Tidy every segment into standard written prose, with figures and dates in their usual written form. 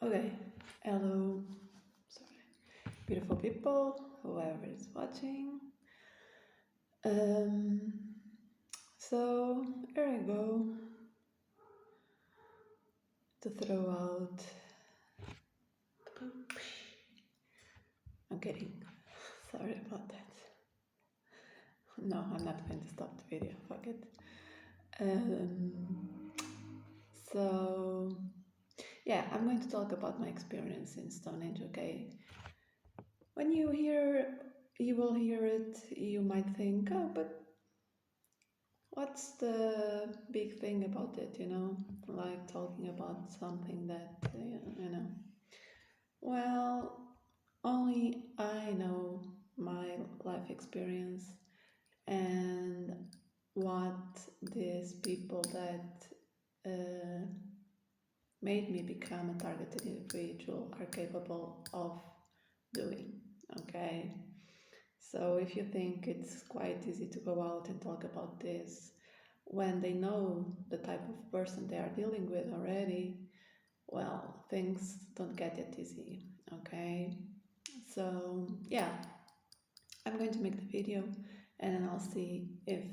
Okay, hello, sorry, beautiful people, whoever is watching. Um, so here I go to throw out. I'm kidding. Sorry about that. No, I'm not going to stop the video. Fuck it. Um, so yeah, I'm going to talk about my experience in Stonehenge. Okay, when you will hear it, you might think, oh, but what's the big thing about it, like talking about something that, Well, only I know my life experience and what these people that uh, made me become a targeted individual are capable of doing, okay? So if you think it's quite easy to go out and talk about this when they know the type of person they are dealing with already, well, things don't get that easy, okay? So yeah, I'm going to make the video and then I'll see if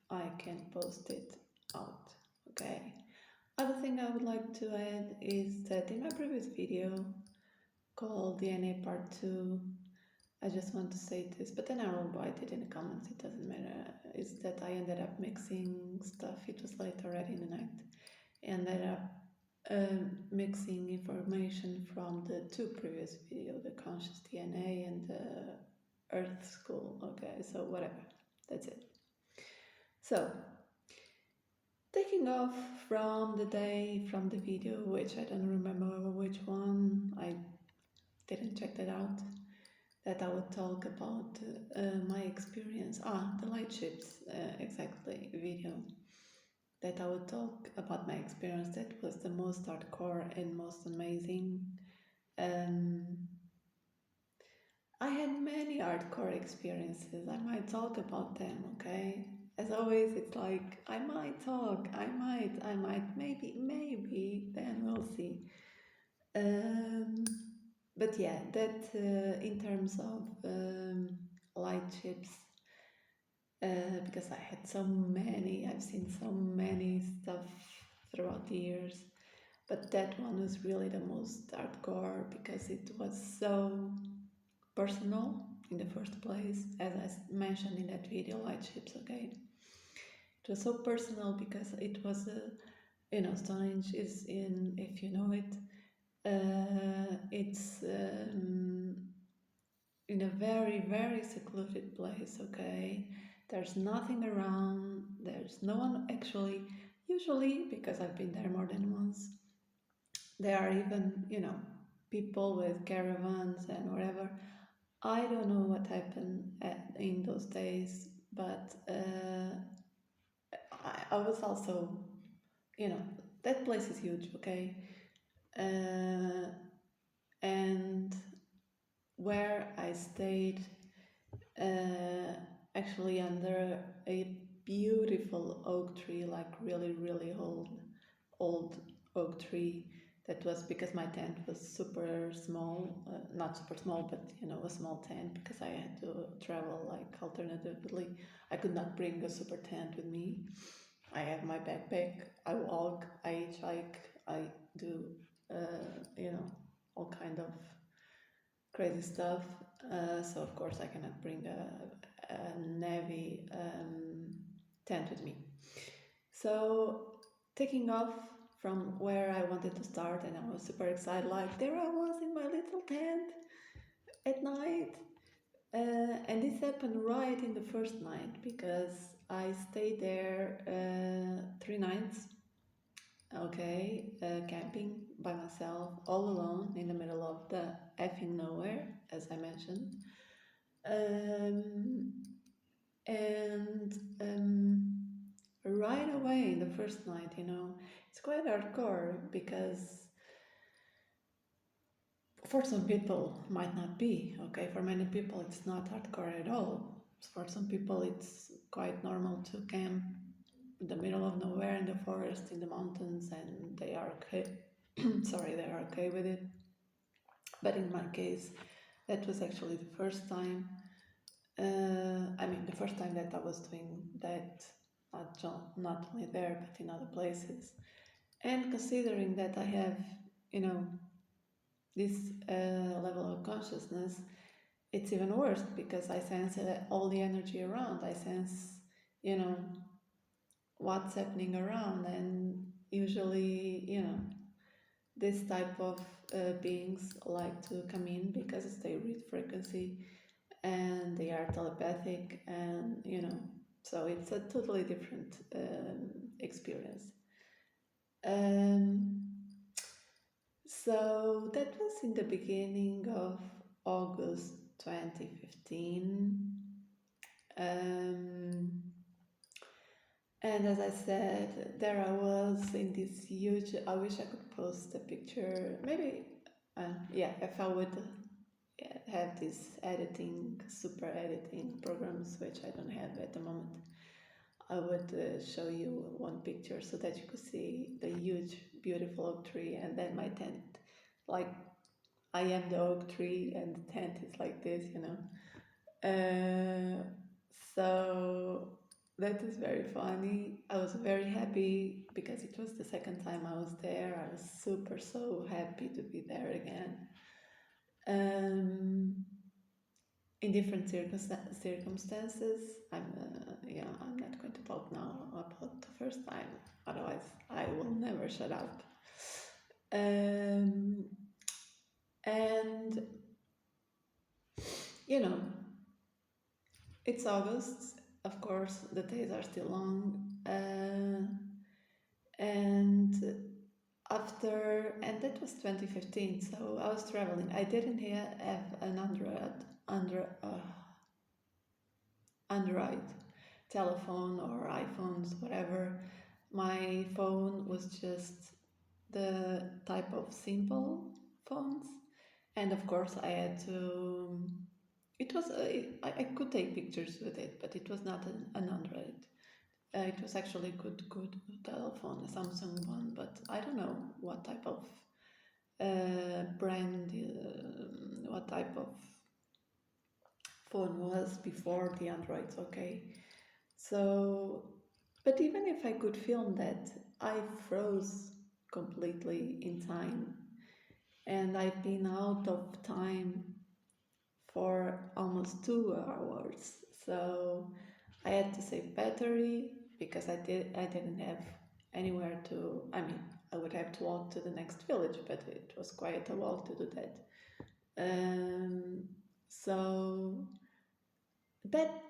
I can post it out, okay? Other thing I would like to add is that in my previous video called DNA Part 2, I just want to say this, but then I will write it in the comments, it doesn't matter, is that I ended up mixing stuff, it was late already in the night, ended up mixing information from the two previous videos, the Conscious DNA and the Earth School, okay, so whatever, that's it. So, taking off from the day, from the video, which I don't remember which one, I didn't check that out, that I would talk about my experience. The light ships, exactly, video. That I would talk about my experience. That was the most hardcore and most amazing. I had many hardcore experiences. I might talk about them, okay? As always, it's like, I might talk, I might, maybe, then we'll see. But yeah, that in terms of light ships, because I had so many, I've seen so many stuff throughout the years, but that one was really the most hardcore because it was so personal in the first place, as I mentioned in that video, light ships, okay? It was so personal because it was Stonehenge is in, if you know it, it's in a very, very secluded place, okay? There's nothing around, there's no one actually, usually, because I've been there more than once, there are even, people with caravans and whatever. I don't know what happened in those days, but I was also, that place is huge, okay? And where I stayed, actually under a beautiful oak tree, like really, really old oak tree. That was because my tent was super small, not super small, but a small tent because I had to travel like alternatively. I could not bring a super tent with me. I have my backpack, I walk, I hitchhike, I do, all kind of crazy stuff. So of course I cannot bring a heavy tent with me. So taking off from where I wanted to start, and I was super excited, like there I was in my little tent at night. And this happened right in the first night because I stayed there 3 nights, okay, camping by myself, all alone in the middle of the effing nowhere, as I mentioned. Um, and right away, the first night, it's quite hardcore because for some people might not be, okay? For many people, it's not hardcore at all. For some people, it's quite normal to camp in the middle of nowhere in the forest, in the mountains, and they are okay. Sorry, they are okay with it. But in my case, that was actually the first time. The first time that I was doing that, not only there but in other places. And considering that I have, you know, this level of consciousness, it's even worse because I sense all the energy around. I sense, you know, what's happening around, and usually, this type of beings like to come in because they read frequency and they are telepathic, and so it's a totally different experience. Um, so that was in the beginning of August 2015. Um, and as I said, there I was in this huge. I wish I could post a picture. Maybe, if I would have these super editing programs, which I don't have at the moment, I would show you one picture so that you could see the huge, beautiful oak tree, and then my tent. Like, I am the oak tree, and the tent is like this, So that is very funny. I was very happy because it was the second time I was there. I was so happy to be there again. In different circumstances. I'm not going to talk now about the first time, otherwise I will never shut up. And it's August, of course, the days are still long, and that was 2015, so I was traveling. I didn't have an Android telephone or iPhones, whatever. My phone was just the type of simple phones, and of course I had to. It was I could take pictures with it, but it was not an Android. It was actually a good telephone, a Samsung one, but I don't know what type of brand, what type of phone was before the Androids. Okay, so, but even if I could film that, I froze completely in time, and I've been out of time for almost 2 hours. So I had to save battery because I didn't have anywhere to. I would have to walk to the next village, but it was quite a walk to do that. So that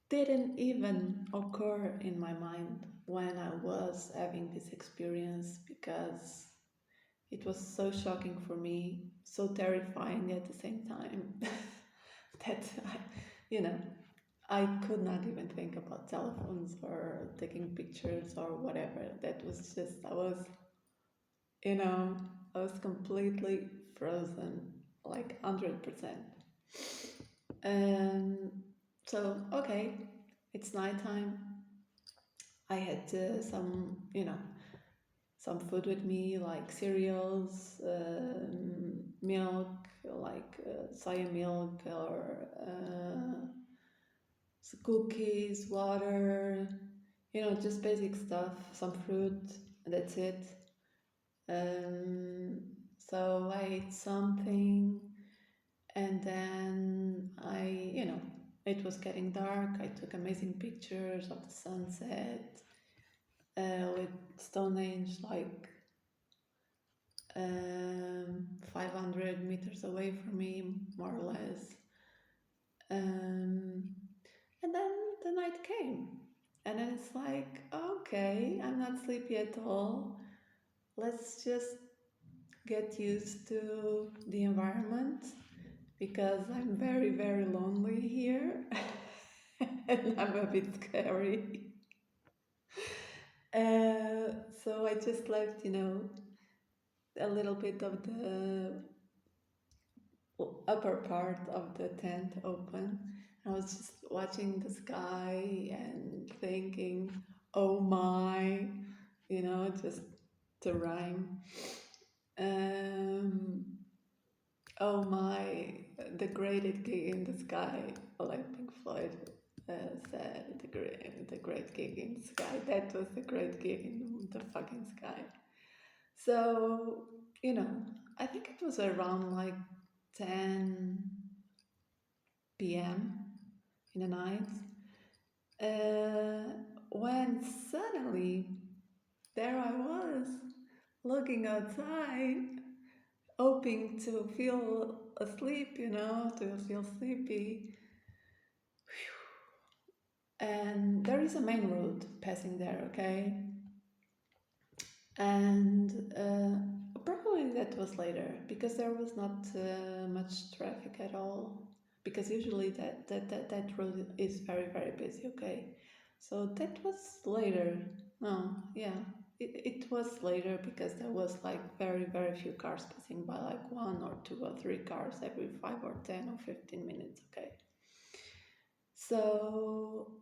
didn't even occur in my mind when I was having this experience, because it was so shocking for me, so terrifying at the same time, that I could not even think about telephones or taking pictures or whatever. That was just, I was completely frozen, like 100%. And so, okay, it's nighttime. I had some food with me, like cereals, milk, like soya milk, or cookies, water, just basic stuff, some fruit, and that's it. So I ate something, and then it was getting dark. I took amazing pictures of the sunset with Stonehenge, like 500 meters away from me, more or less. And then the night came, and then it's like, okay, I'm not sleepy at all. Let's just get used to the environment, because I'm very, very lonely here and I'm a bit scary. So I just left, a little bit of the upper part of the tent open. I was just watching the sky and thinking, oh my, just to rhyme. Oh the greatest gig in the sky, like Pink Floyd said, the great gig in the sky. That was the great gig in the fucking sky. So, you know, I think it was around like 10 p.m. in the night, when suddenly there I was looking outside, hoping to feel asleep, to feel sleepy. And there is a main road passing there, okay? And probably that was later because there was not much traffic at all. Because usually that road is very, very busy, okay? So that was later. No, yeah, it was later because there was like very, very few cars passing by, like 1 or 2 or 3 cars every 5 or 10 or 15 minutes, okay? So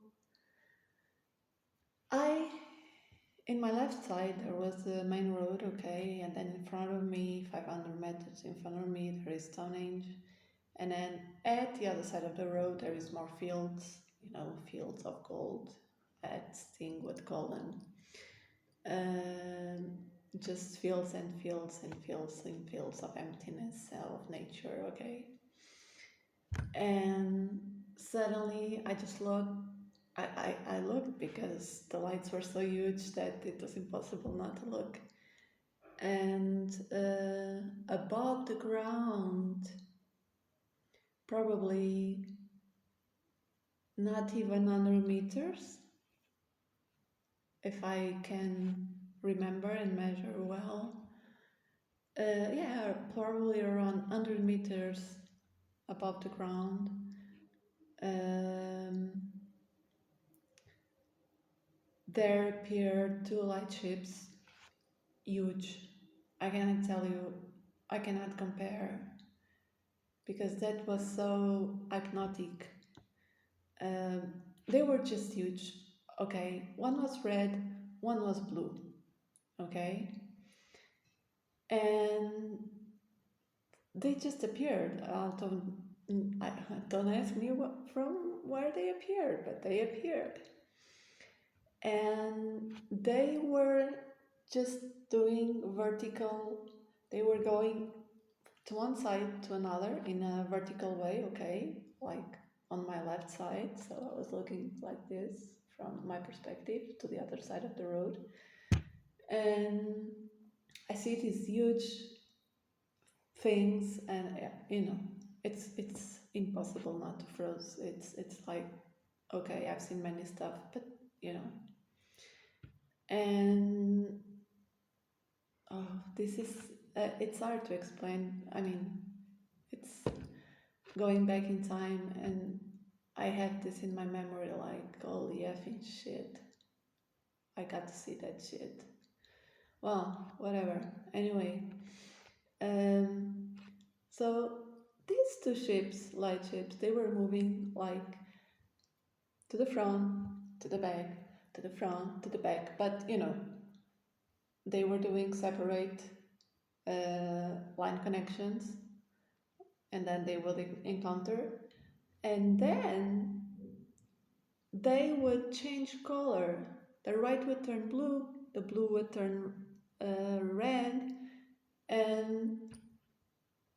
in my left side, there was the main road, okay, and then in front of me, 500 meters in front of me, there is Stonehenge, and then at the other side of the road, there is more fields, fields of gold, as Sting would call them. Just fields and fields and fields and fields of emptiness, of nature, okay. And suddenly, I just looked. I looked because the lights were so huge that it was impossible not to look. And above the ground, probably not even 100 meters, if I can remember and measure well. Yeah, probably around 100 meters above the ground. There appeared 2 lightships, huge. I cannot tell you, I cannot compare because that was so hypnotic. They were just huge. Okay, one was red, one was blue. Okay, and they just appeared out of. Don't ask me from where they appeared, but they appeared, and they were just doing vertical. They were going to one side to another in a vertical way, okay, like on my left side. So I was looking like this from my perspective to the other side of the road, and I see these huge things, and it's impossible not to froze. It's like, okay, I've seen many stuff, but and oh, this is it's hard to explain. I mean, it's going back in time, and I have this in my memory, like, holy effing shit, I got to see that shit. Well, whatever. Anyway, so these two ships, lightships, they were moving like to the front, to the back, to the front, to the back, but they were doing separate line connections, and then they would encounter, and then they would change color. The right would turn blue, the blue would turn red, and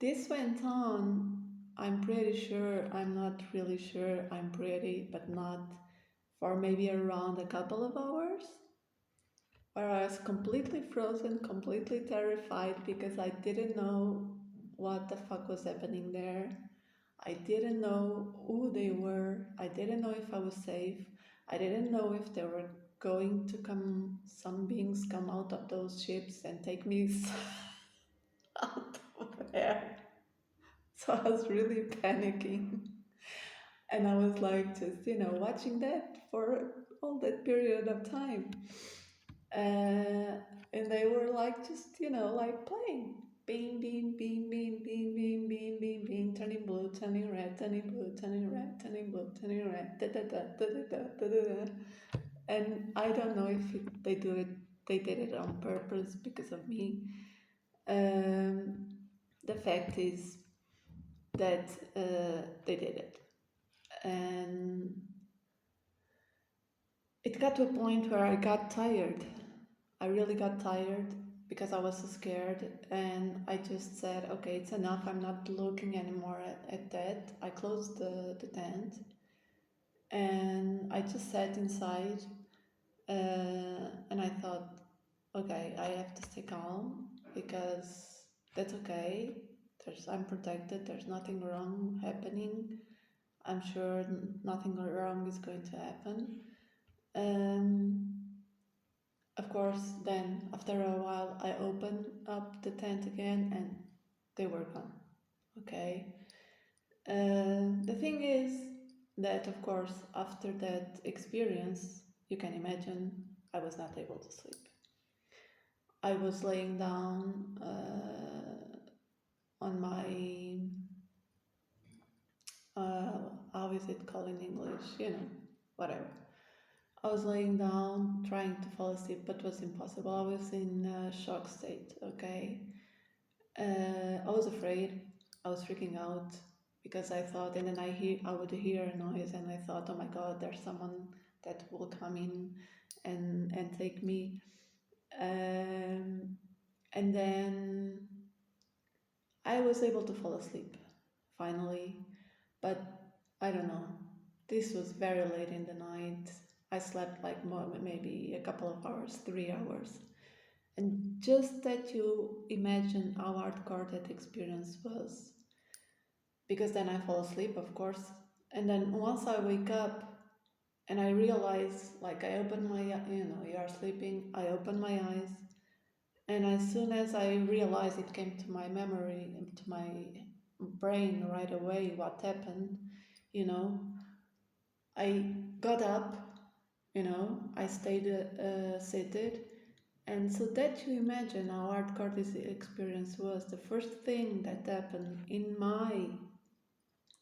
this went on. I'm pretty sure, I'm not really sure, I'm pretty, but not, for maybe around a couple of hours, where I was completely frozen, completely terrified because I didn't know what the fuck was happening there. I didn't know who they were. I didn't know if I was safe. I didn't know if there were going to come, some beings come out of those ships and take me out of there. So I was really panicking. And I was like, just, watching that for all that period of time. And they were like, just, like playing. Bing, bing, bing, bing, bing, bing, bing, bing, bing, turning blue, turning red, turning blue, turning red, turning blue, turning red, da da da da da da da da. And I don't know if they did it on purpose because of me. The fact is, that they did it. And it got to a point where I got tired. I really got tired because I was so scared, and I just said, okay, it's enough. I'm not looking anymore at that. I closed the tent and I just sat inside, and I thought, okay, I have to stay calm because that's okay. I'm protected. There's nothing wrong happening. I'm sure nothing wrong is going to happen. Um, of course, then after a while, I opened up the tent again, and they were gone. Okay. The thing is that, of course, after that experience, you can imagine I was not able to sleep. I was laying down on my, how is it called in English? Whatever. I was laying down trying to fall asleep, but it was impossible. I was in a shock state, okay? I was afraid. I was freaking out because I thought, and then I would hear a noise, and I thought, oh my God, there's someone that will come in and take me. And then I was able to fall asleep finally, but I don't know. This was very late in the night. I slept like maybe a couple of hours, 3 hours. And just that you imagine how hardcore that experience was. Because then I fall asleep, of course. And then once I wake up and I realize, like, I open my, you are sleeping, I open my eyes. And as soon as I realized, it came to my memory, to my brain right away what happened, you know, I got up, I stayed seated. And so that you imagine how hardcore this experience was, the first thing that happened in my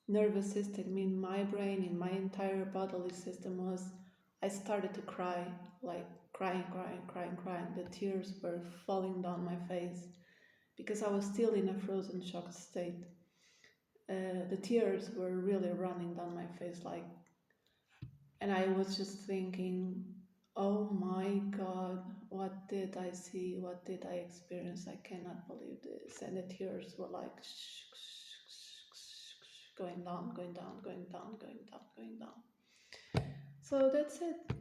nervous system, in my brain, in my entire bodily system was I started to cry, like crying. The tears were falling down my face because I was still in a frozen shocked state. The tears were really running down my face, and I was just thinking, oh my God, what did I see? What did I experience? I cannot believe this. And the tears were like going down, going down, going down, going down, going down. So that's it.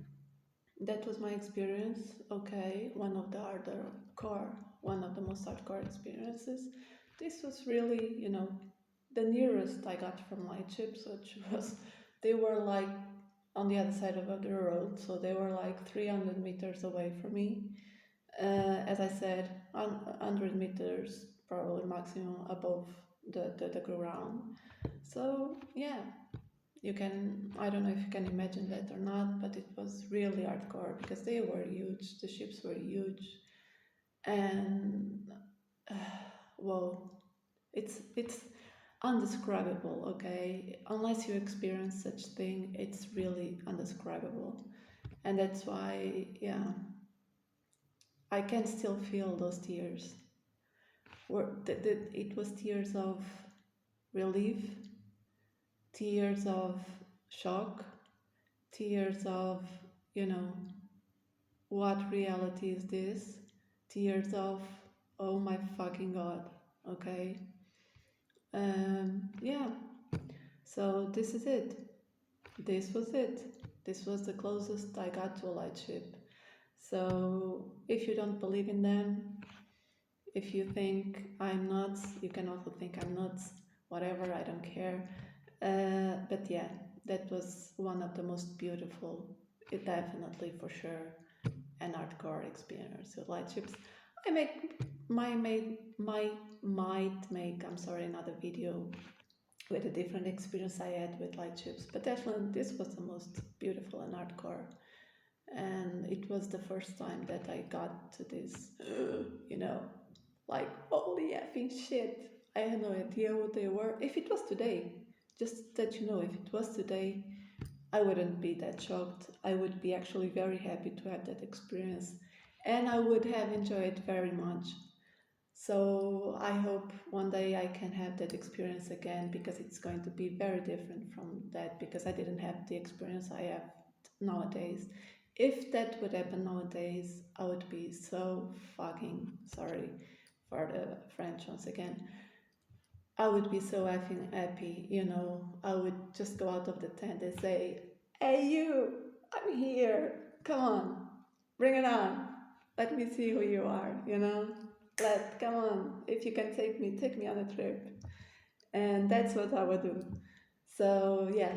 That was my experience. Okay, one of the most hardcore experiences. This was really, the nearest I got from Lightships, which was, they were like on the other side of the road, so they were like 300 meters away from me. As I said, 100 meters probably maximum above the ground. So yeah, I don't know if you can imagine that or not, but it was really hardcore because they were huge, the ships were huge, and whoa, it's undescribable, okay? Unless you experience such thing, it's really undescribable. And that's why, yeah, I can still feel those tears. It was tears of relief, tears of shock, tears of, what reality is this? Tears of, oh my fucking God, okay? Yeah, so this is it. This was it. This was the closest I got to a lightship. So if you don't believe in them, if you think I'm nuts, you can also think I'm nuts, whatever, I don't care. But yeah, that was one of the most beautiful, definitely for sure, an hardcore experience with lightships. Might make another video with a different experience I had with lightships, but definitely this was the most beautiful and hardcore. And it was the first time that I got to this, like, holy effing shit. I had no idea what they were. If it was today, just that you know, if it was today, I wouldn't be that shocked. I would be actually very happy to have that experience, and I would have enjoyed it very much. So I hope one day I can have that experience again, because it's going to be very different from that, because I didn't have the experience I have nowadays. If that would happen nowadays, I would be so fucking sorry for the French once again. I would be so effing happy, you know. I would just go out of the tent and say, "Hey, you, I'm here. Come on, bring it on. Let me see who you are, you know. Come on. If you can take me on a trip." And that's what I would do. So, yeah.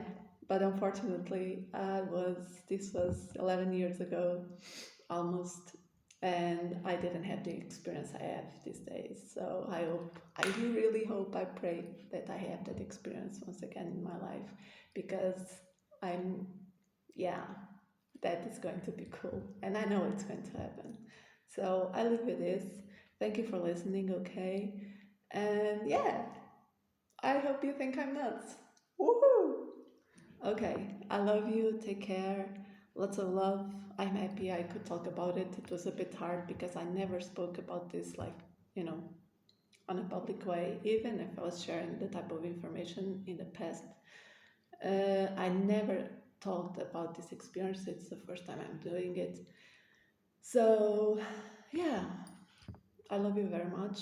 But unfortunately, this was 11 years ago almost, and I didn't have the experience I have these days. So I do really hope, I pray that I have that experience once again in my life, because I'm, yeah, that is going to be cool, and I know it's going to happen. So I leave with this. Thank you for listening, okay? And yeah, I hope you think I'm nuts. Woohoo! Okay, I love you. Take care. Lots of love. I'm happy I could talk about it. It was a bit hard because I never spoke about this, like, you know, on a public way, even if I was sharing the type of information in the past. I never talked about this experience. It's the first time I'm doing it. So, yeah, I love you very much.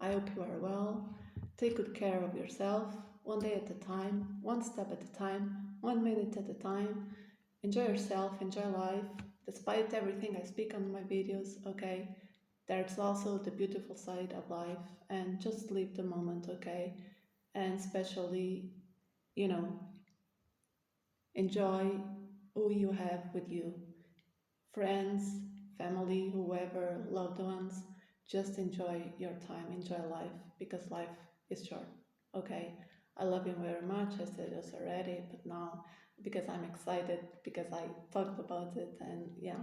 I hope you are well. Take good care of yourself, one day at a time, one step at a time, 1 minute at a time. Enjoy yourself, enjoy life, despite everything I speak on my videos, okay? There's also the beautiful side of life, and just live the moment, okay? And especially, you know, enjoy who you have with you, friends, family, whoever, loved ones. Just enjoy your time, enjoy life, because life is short, okay? I love you very much. I said this already, but now because I'm excited, because I talked about it, and yeah,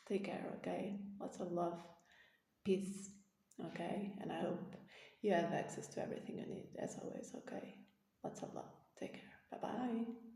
take care, okay? Lots of love, peace, okay? And I hope you have access to everything you need, as always, okay? Lots of love. Take care. Bye bye.